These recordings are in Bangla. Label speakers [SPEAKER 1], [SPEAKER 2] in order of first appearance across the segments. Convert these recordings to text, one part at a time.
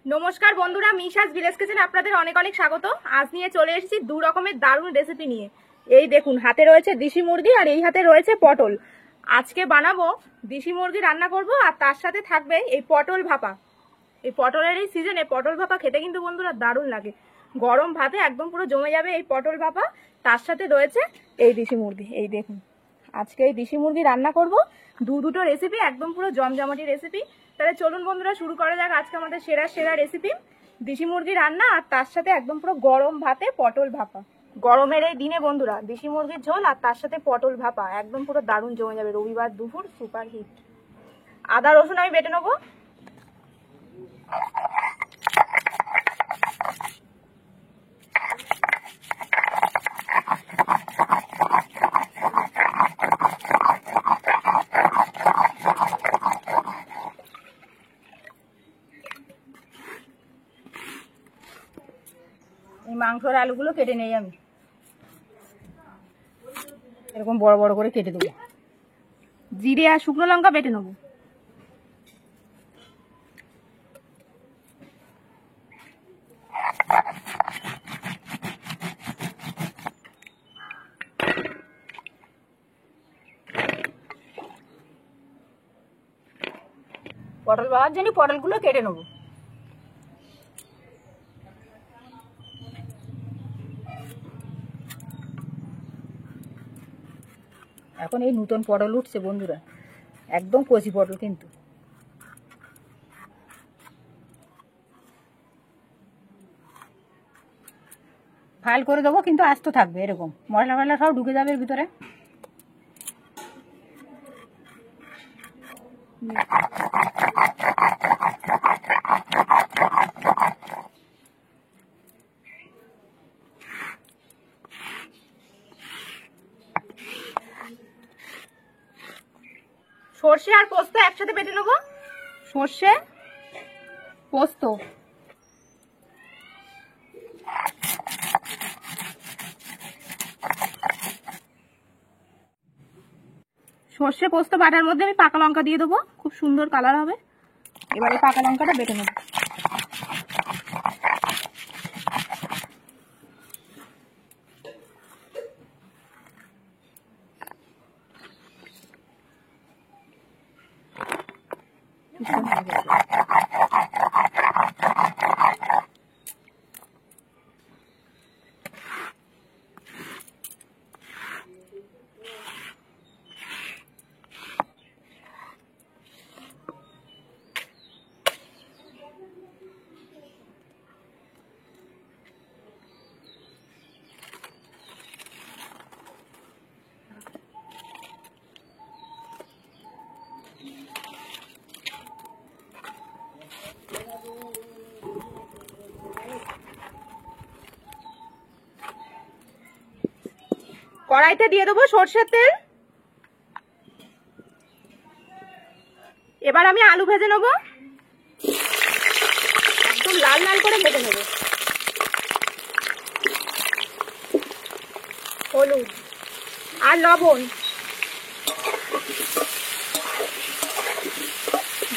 [SPEAKER 1] নমস্কার বন্ধুরা, মিশাস ভিলেজ কিচেনে আপনাদের অনেক অনেক স্বাগত। আজ নিয়ে চলে এসেছি দু রকমের দারুণ রেসিপি নিয়ে। এই দেখুন, হাতে রয়েছে দেশি মুরগি আর এই হাতে রয়েছে পটল। আজকে বানাবো দেশি মুরগি রান্না করব, আর তার সাথে থাকবে এই পটল ভাপা। এই পটলের এই সিজনে পটল ভাপা খেতে কিন্তু বন্ধুরা দারুণ লাগে। গরম ভাতে একদম পুরো জমে যাবে এই পটল ভাপা। তার সাথে রয়েছে এই দেশি মুরগি। এই দেখুন, আজকে এই দেশি মুরগি রান্না করব। দুটো রেসিপি, একদম পুরো জমজমাটি রেসিপি। তাহলে চলুন বন্ধুরা শুরু করা যাক আজকে আমাদের সেরা রেসিপি, দেশি মুরগি রান্না, আর তার সাথে একদম পুরো গরম ভাতে পটল ভাপা। গরমের এই দিনে বন্ধুরা দেশি মুরগির ঝোল আর তার সাথে পটল ভাপা একদম পুরো দারুণ জমে যাবে। রবিবার দুপুর সুপার হিট। আদা রসুন আমি বেটে নেবো। এই মাংসের আলুগুলো কেটে নেই আমি, এরকম বড় বড় করে কেটে দেবো। জিরে আর শুকনো লঙ্কা বেটে নেবো। পটল ভাজার জন্য পটলগুলো কেটে নেবো। এখন এই নতুন পটল উঠছে বন্ধুরা, একদম কচি পটল, কিন্তু ফাল করে দেবো, কিন্তু আস্ত থাকবে, এরকম মশলা ফসলা সব ঢুকে যাবে এর ভিতরে। সর্ষে আর পোস্ত একসাথে বেটে নেবো। সর্ষে, পোস্ত, সর্ষে পোস্ত বাটার মধ্যে আমি পাকা লঙ্কা দিয়ে দেবো, খুব সুন্দর কালার হবে। এবারে পাকা লঙ্কাটা বেটে নেবো। কড়াইতে দিয়ে দেবো সর্ষের তেল। এবার আমি আলু ভেজে নেবো, একদম লাল লাল করে ভেজে নেব। হলুদ আর লবণ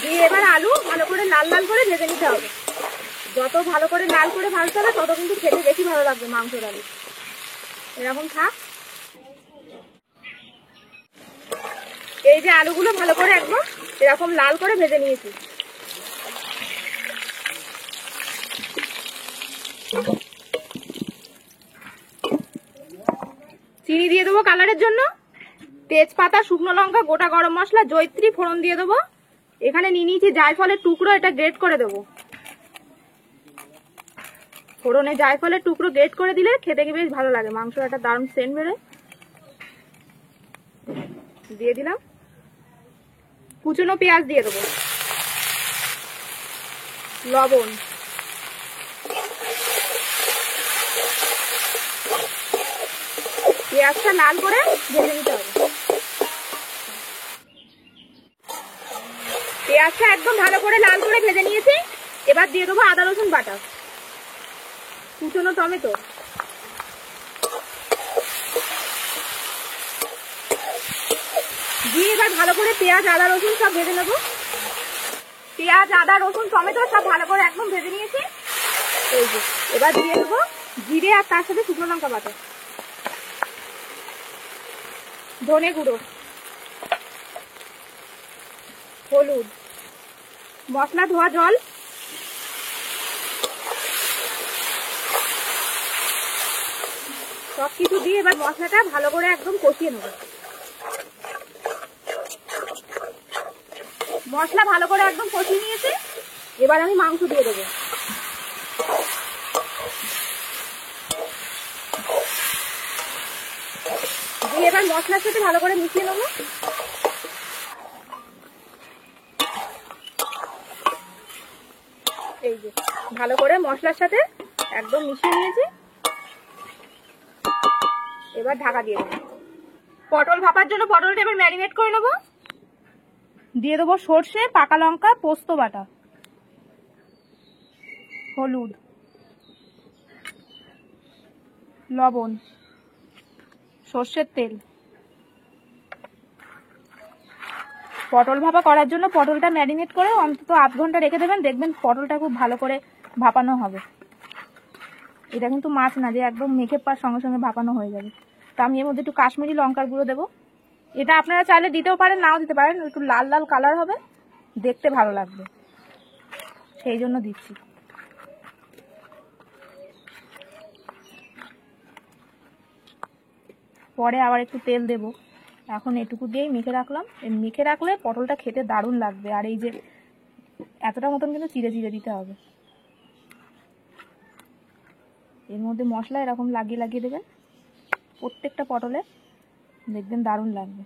[SPEAKER 1] দিয়ে এবার আলু ভালো করে লাল লাল করে ভেজে নিতে হবে। যত ভালো করে লাল করে ভাজতে হবে তত কিন্তু খেতে বেশি ভালো লাগবে মাংসের আলু। এরকম থাক। এই যে আলুগুলো ভালো করে একদম এরকম লাল করে ভেজে নিয়েছি। চিনি দিয়ে দেবো কালারের জন্য। তেজপাতা, শুকনো লঙ্কা, গোটা গরম মশলা, জয়িত্রী ফোড়ন দিয়ে দেবো। এখানে নিয়ে নিয়েছি জায়ফলের টুকরো, এটা গ্রেট করে দেবো। ফোড়নে জায়ফলের টুকরো গ্রেট করে দিলে খেতে বেশ ভালো লাগে, মাংস একটা দারুণ সেন্ট বেরোয়। দিয়ে দিলাম। কুচনো পেঁয়াজ দিয়ে দেবো, লবণ, পেঁয়াজটা লাল করে ভেজে নিতে হবে। পেঁয়াজটা একদম ভালো করে লাল করে ভেজে নিয়েছি। এবার দিয়ে দেবো আদা রসুন বাটা, কুচনো টমেটো, দিয়ে এবার ভালো করে পেঁয়াজ আদা রসুন সব ভেজে নেবো। পেঁয়াজ, আদা, রসুন, টমেটো সব ভালো করে একদম ভেজে নিয়েছি। এই যে এবার দিয়ে দেবো জিরে আর তার সাথে শুকনো লঙ্কা বাটা, ধনে গুঁড়ো, হলুদ, মশলা ধোয়া জল, সবকিছু দিয়ে এবার মশলাটা ভালো করে একদম কষিয়ে নেব। মশলা ভালো করে একদম কষিয়ে নিয়েছি, এবার আমি মাংস দিয়ে দেবো। দিয়ে এবার মশলার সাথে ভালো করে মিশিয়ে নেবো। এই যে ভালো করে মশলার সাথে একদম মিশিয়ে নিয়েছি, এবার ঢাকা দিয়ে দেবো। পটল ভাপার জন্য পটলটা এবার ম্যারিনেট করে নেবো। দিয়ে দেবো সর্ষে, পাকা লঙ্কা, পোস্ত বাটা, হলুদ, লবণ, সর্ষের তেল। পটল ভাপা করার জন্য পটলটা ম্যারিনেট করে অন্তত 8 ঘন্টা রেখে দেবেন, দেখবেন পটলটা খুব ভালো করে ভাপানো হবে। এটা কিন্তু মাছ না যে একদম মেখে পাওয়ার সঙ্গে সঙ্গে ভাপানো হয়ে যাবে। তো আমি এর মধ্যে একটু কাশ্মীরি লঙ্কার গুঁড়ো দেবো। এটা আপনারা চাইলে দিতেও পারেন, নাও দিতে পারেন, একটু লাল লাল কালার হবে, দেখতে ভালো লাগবে, সেই জন্য দিচ্ছি। পরে আবার একটু তেল দেবো, এখন এটুকু দিয়েই মেখে রাখলাম। মেখে রাখলে পটলটা খেতে দারুণ লাগবে। আর এই যে এতটা মতন কিন্তু চিড়ে চিড়ে দিতে হবে। এর মধ্যে মশলা এরকম লাগিয়ে লাগিয়ে দেবেন প্রত্যেকটা পটলে, দেখবেন দারুণ লাগবে।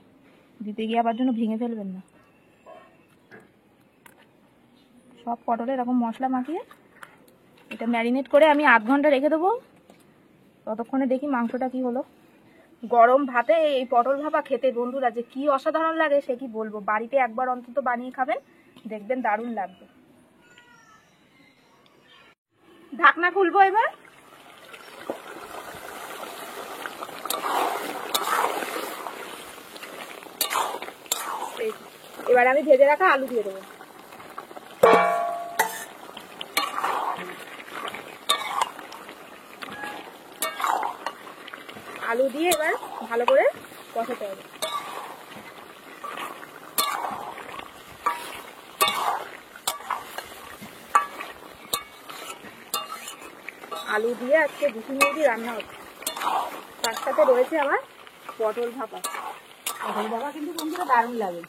[SPEAKER 1] দিতে গিয়ে আবার জন্য ভেঙে ফেলবেন না। সব পটলে এরকম মশলা মাখিয়ে এটা ম্যারিনেট করে আমি 8 ঘন্টা রেখে দেবো। ততক্ষণে দেখি মাংসটা কি হলো। গরম ভাতে এই পটল ভাপা খেতে বন্ধুরা যে কি অসাধারণ লাগে সে কি বলবো। বাড়িতে একবার অন্তত বানিয়ে খাবেন, দেখবেন দারুণ লাগবে। ঢাকনা খুলবো এবার। এবার আমি ভেজে রাখা আলু দিয়ে দেবো। আলু দিয়ে এবার ভালো করে কষাতে হবে। আলু দিয়ে আজকে দেশি মুরগি রান্না হচ্ছে, তার সাথে রয়েছে আমার পটল ভাপা। পটল ভাপা কিন্তু বন্ধুরা দারুণ লাগে।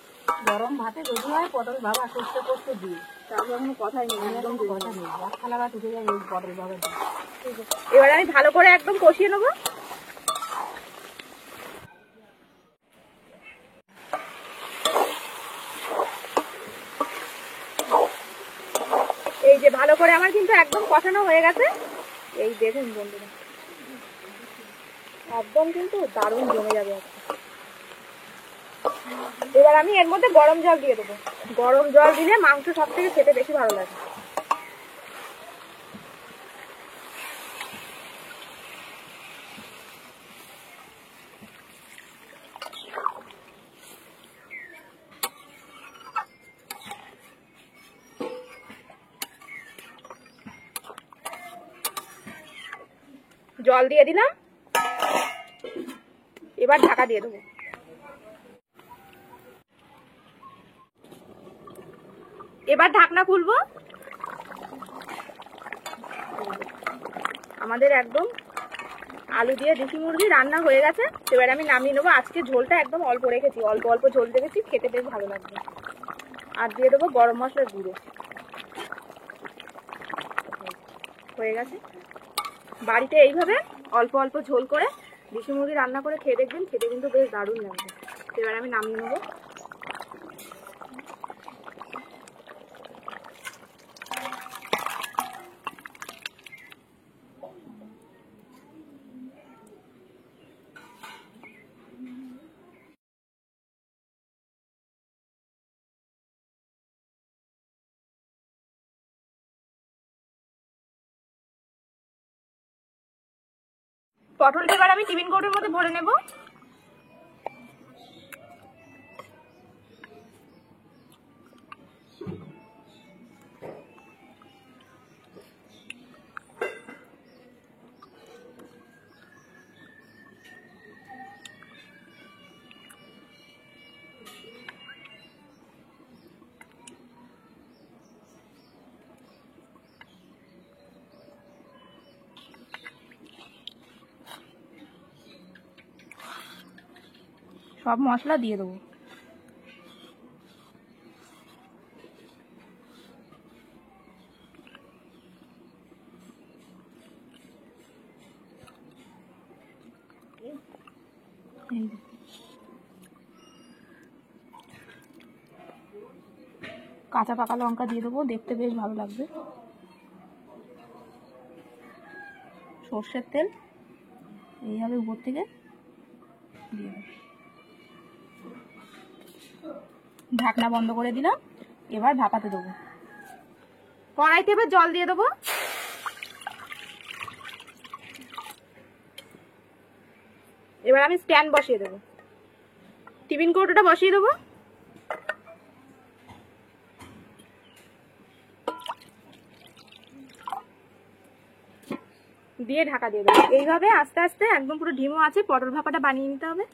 [SPEAKER 1] গরম ভাতে যদি হয় পটল ভাপা সর্ষে পোস্ত দিয়ে, তারপর কোনো কথাই নেই, একদম কথা নেই, এক থালা ভাত উঠে যাবে এই পটল ভাপা দিয়ে। ঠিক আছে, এবার আমি ভালো করে একদম কষিয়ে নেবো। এই যে ভালো করে আমার কিন্তু একদম কষানো হয়ে গেছে। এই দেখুন বন্ধুরা, একদম কিন্তু দারুণ জমে যাবে। এবার আমি এর মধ্যে গরম জল দিয়ে দেবো। গরম জল দিলে মাংস সব থেকে খেতে বেশি ভালো লাগে। জল দিয়ে দিলাম, এবার ঢাকা দিয়ে দেবো। এবার ঢাকনা খুলবো। আমাদের একদম আলু দিয়ে দেশি মুরগি রান্না হয়ে গেছে। এবার আমি নামিয়ে নেবো। আজকে ঝোলটা একদম অল্প রেখেছি, অল্প অল্প ঝোল রেখেছি, খেতে বেশ ভালো লাগবে। আর দিয়ে দেবো গরম মশলার গুঁড়ো। হয়ে গেছে। বাড়িতে এইভাবে অল্প অল্প ঝোল করে দেশি মুরগি রান্না করে খেয়ে দেখবেন, খেতে কিন্তু বেশ দারুণ লাগবে। এবার আমি নামিয়ে নেবো। পটলটা এবার আমি টিফিন কৌটোর মধ্যে ভরে নেব। সব মশলা দিয়ে দেবো। কাঁচা পাকা লঙ্কা দিয়ে দেবো, দেখতে বেশ ভালো লাগবে। সর্ষের তেল এইভাবে উপর থেকে দিয়ে দেবো। ঢাকনা বন্ধ করে দিলাম, এবার ভাপাতে দেবো। কড়াইতে এবার জল দিয়ে দেবো। এবার আমি স্ট্যান্ড বসিয়ে দেবো, টিফিন কৌটোটা বসিয়ে দেবো। দিয়ে ঢাকা দিয়ে দেবো। এইভাবে আস্তে আস্তে একদম পুরো ঢিমো আছে পটল ভাপাটা বানিয়ে নিতে হবে।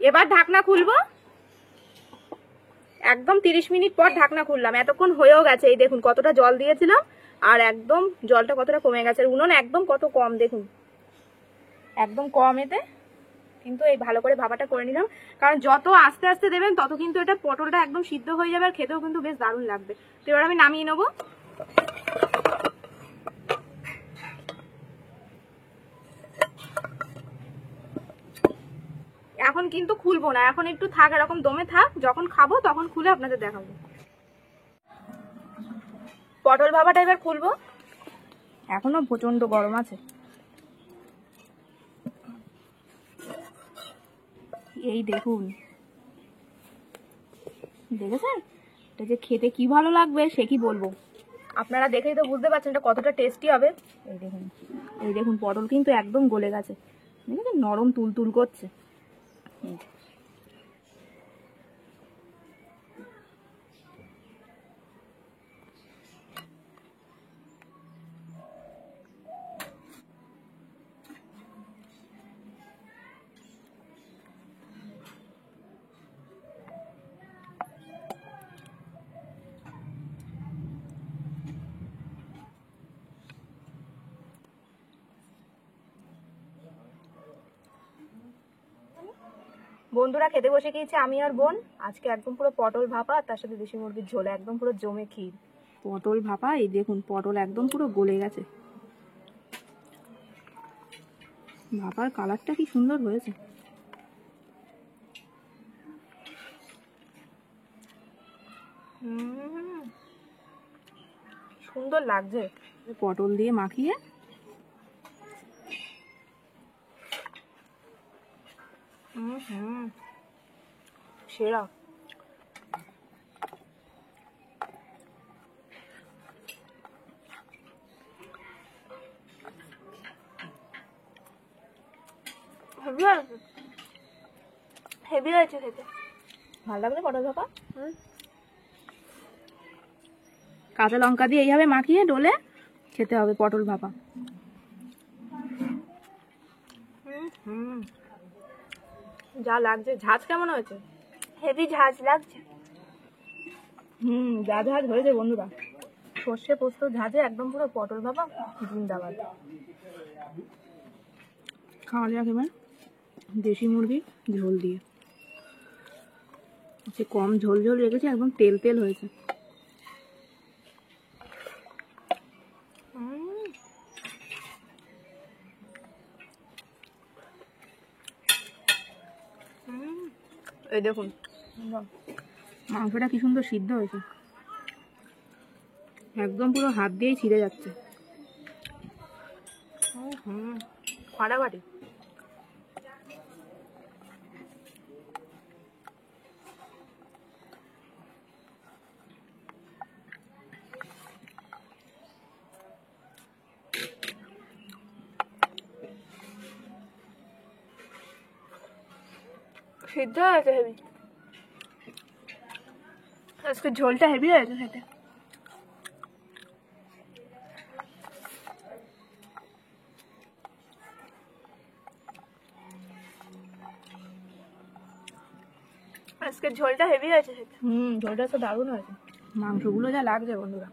[SPEAKER 1] এবার ঢাকনা খুলবো, একদম 30 মিনিট পর ঢাকনা খুললাম। এতক্ষণ হয়েও গেছে, এই দেখুন কতটা জল দিয়েছিলাম আর একদম জলটা কতটা কমে গেছে। উনুন একদম কত কম, দেখুন একদম কম এতে। কিন্তু এই ভালো করে ভাপাটা করে নিলাম, কারণ যত আস্তে আস্তে দেবেন তত কিন্তু এটা পটলটা একদম সিদ্ধ হয়ে যাবে আর খেতেও কিন্তু বেশ দারুণ লাগবে। তো এবার আমি নামিয়ে নেবো। এখন কিন্তু খুলবো না, এখন একটু থাক, এরকম দমে থাক, যখন খাবো তখন খুলে আপনাদের দেখাবো। পটল ভাপাটা এবার খুলবো, এখনো প্রচন্ড গরম আছে। এই দেখুন, দেখেছেন এটা যে খেতে কি ভালো লাগবে সে কি বলবো। আপনারা দেখেই তো বুঝতে পারছেন এটা কতটা টেস্টি হবে। এই দেখুন, এই দেখুন পটল কিন্তু একদম গলে গেছে, দেখেছেন নরম তুলতুল করছে। বন্ধুরা খেতে বসে গিয়েছে আমি আর বোন। আজকে একদম পুরো পটল ভাপা, তার সাথে দেশি মুরগির ঝোল, একদম পুরো জমে ক্ষীর। পটল ভাপা, এই দেখুন পটল একদম পুরো গলে গেছে। ভাপার কালারটা কি সুন্দর হয়েছে। সুন্দর লাগছে। পটল দিয়ে মাখিয়ে সেরা। হেভি হয়েছে খেতে, ভালো লাগবে পটল ভাপা। কাঁচা লঙ্কা দিয়ে এইভাবে মাখিয়ে ডলে খেতে হবে পটল ভাপা। যা লাগছে। ঝাঁজ কেমন হয়েছে? হেভি ঝাঁজ লাগছে। যা ঝাঁজ হয়েছে বন্ধুরা, সর্ষে পোস্ত ঝাঁজে একদম পুরো পটল ভাপা জিন্দাবাদ। খাওয়া যাক এবার দেশি মুরগির ঝোল দিয়ে। সে কম ঝোল ঝোল রেখেছি, একদম তেল তেল হয়েছে। এই দেখুন মাংসটা কি সুন্দর সিদ্ধ হয়েছে, একদম পুরো হাত দিয়েই ছিঁড়ে যাচ্ছে। ফাটাফাটি। সিদ্ধ হয়েছে হেভি, আজকে ঝোলটা হেভি হয়েছে খেতে। আজকে ঝোলটা হেভি হয়েছে খেতে। ঝোলটা তো দারুণ হয়েছে। মাংসগুলো যা লাগছে বন্ধুরা।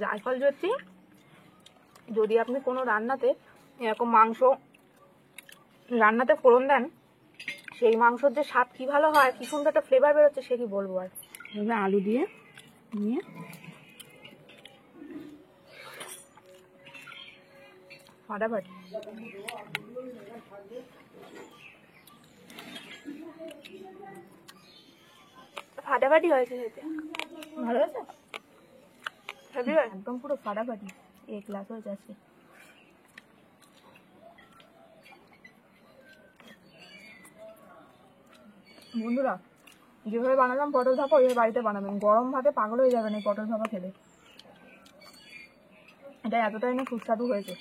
[SPEAKER 1] জায়ফল যদি আপনি কোনো রান্নাতে এরকম মাংস রান্নাতে ফোড়ন দেন, সেই মাংসর যে স্বাদ কি ভালো হয়, কি সুন্দর একটা ফ্লেভার বেরোচ্ছে, সে কি বলবো। আর আলু দিয়ে নিয়ে ফাটাফাটি ফাটাফাটি হয়েছে, খেতে ভালো হয়েছে, একদম পুরো ফাটাফাটি। এক গ্লাস হয়ে যাচ্ছে। বন্ধুরা, যেভাবে বানালাম পটল ভাপা, ওইভাবে বাড়িতে বানাবেন। গরম ভাতে পাগল হয়ে যাবেন এই পটল ভাপা খেলে। এটা এতটাই না সুস্বাদু হয়েছে।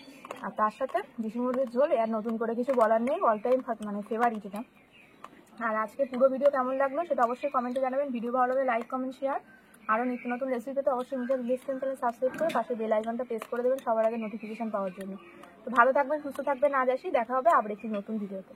[SPEAKER 1] আর তার সাথে দেশি মুরগির ঝোল, আর নতুন করে কিছু বলার নেই, অল টাইম মানে ফেভারিট এটা। আর আজকে পুরো ভিডিও কেমন লাগলো সেটা অবশ্যই কমেন্টে জানাবেন। ভিডিও ভালো লাগলে লাইক, কমেন্ট, শেয়ার। আরও নিত্য নতুন রেসিপি পেতে অবশ্যই নিজের ভিলেজ চ্যানেলে সাবস্ক্রাইব করে পাশে বেল আইকনটা প্রেস করে দেবেন সবার আগে নোটিফিকেশন পাওয়ার জন্য। তো ভালো থাকবেন, সুস্থ থাকবেন। আজ আসি, দেখা হবে আবার একটি নতুন ভিডিওতে।